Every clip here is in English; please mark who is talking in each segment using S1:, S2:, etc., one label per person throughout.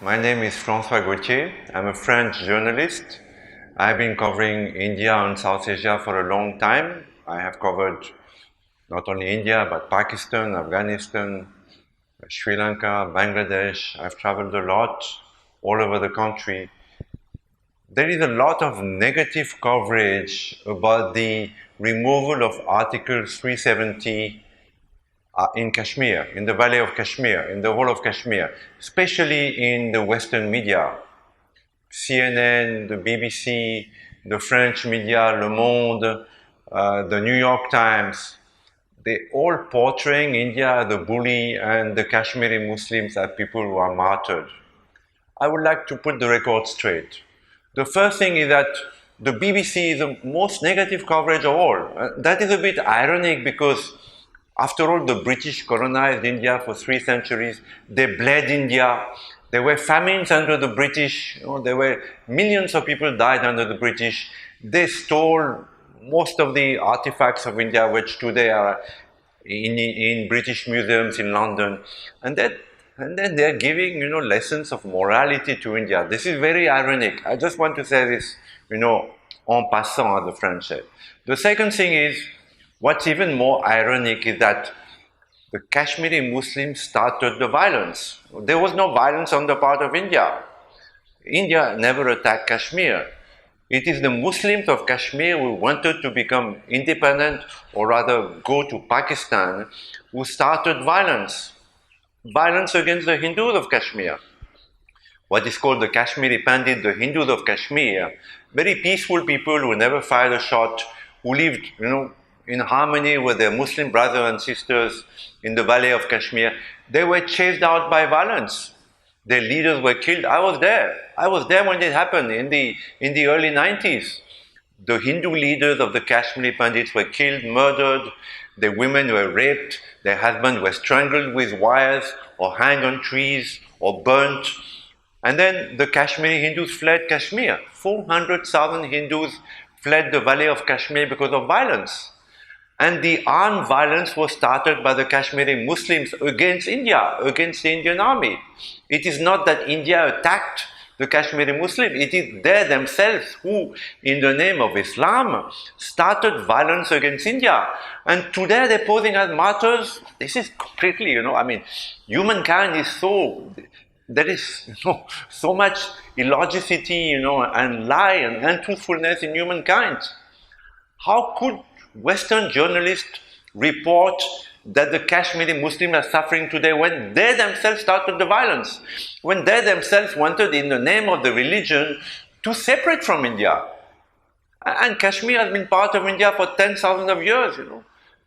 S1: My name is François Gauthier. I'm a French journalist. I've been covering India and South Asia for a long time. I have covered not only India but Pakistan, Afghanistan, Sri Lanka, Bangladesh. I've traveled a lot all over the country. There is a lot of negative coverage about the removal of Article 370 in Kashmir, in the Valley of Kashmir, in the whole of Kashmir, especially in the Western media. CNN, the BBC, the French media, Le Monde, the New York Times, they all portraying India as the bully and the Kashmiri Muslims as people who are martyred. I would like to put the record straight. The first thing is that the BBC is the most negative coverage of all. That is a bit ironic because after all, the British colonized India for 3 centuries. They bled India. There were famines under the British. There were millions of people died under the British. They stole most of the artifacts of India, which today are in British museums in London. And then they're giving, lessons of morality to India. This is very ironic. I just want to say this, en passant, as the French say. The second thing is, what's even more ironic is that the Kashmiri Muslims started the violence. There was no violence on the part of India. India never attacked Kashmir. It is the Muslims of Kashmir who wanted to become independent, or rather go to Pakistan, who started violence. Violence against the Hindus of Kashmir. What is called the Kashmiri Pandit, the Hindus of Kashmir, very peaceful people who never fired a shot, who lived, in harmony with their Muslim brothers and sisters in the Valley of Kashmir. They were chased out by violence. Their leaders were killed. I was there. I was there when it happened in the early 90s. The Hindu leaders of the Kashmiri Pandits were killed, murdered. Their women were raped. Their husbands were strangled with wires or hanged on trees or burnt. And then the Kashmiri Hindus fled Kashmir. 400,000 Hindus fled the Valley of Kashmir because of violence. And the armed violence was started by the Kashmiri Muslims against India, against the Indian army. It is not that India attacked the Kashmiri Muslims. It is they themselves who, in the name of Islam, started violence against India. And today they're posing as martyrs. This is completely, humankind is there is so much illogicity, and lie and untruthfulness in humankind. How could Western journalists report that the Kashmiri Muslims are suffering today when they themselves started the violence, when they themselves wanted, in the name of the religion, to separate from India? And Kashmir has been part of India for 10,000 of years.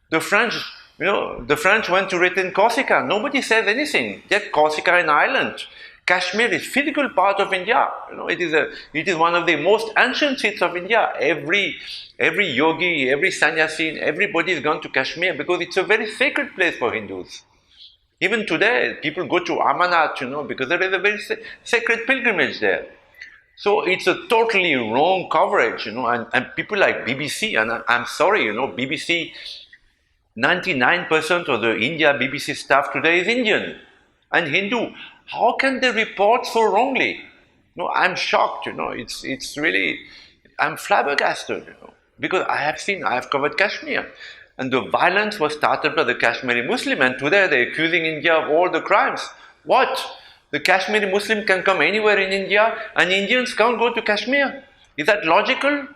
S1: The French went to retain Corsica. Nobody says anything. Yet Corsica is an island. Kashmir is physical part of India. It is one of the most ancient seats of India. Every yogi, every sannyasi, everybody is gone to Kashmir because it's a very sacred place for Hindus. Even today, people go to Amarnath, because there is a very sacred pilgrimage there. So it's a totally wrong coverage, and people like BBC, and I'm sorry, BBC, 99% of the India BBC staff today is Indian and Hindu. How can they report so wrongly? I'm shocked, it's really, I'm flabbergasted, because I have covered Kashmir. And the violence was started by the Kashmiri Muslim, and today they're accusing India of all the crimes. What? The Kashmiri Muslim can come anywhere in India, and Indians can't go to Kashmir. Is that logical?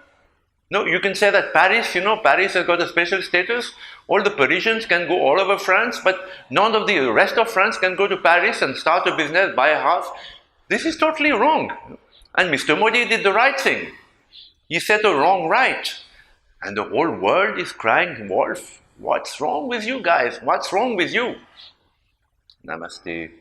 S1: No, you can say that Paris, Paris has got a special status. All the Parisians can go all over France, but none of the rest of France can go to Paris and start a business, buy a house. This is totally wrong. And Mr. Modi did the right thing. He set a wrong right. And the whole world is crying wolf. What's wrong with you guys? What's wrong with you? Namaste.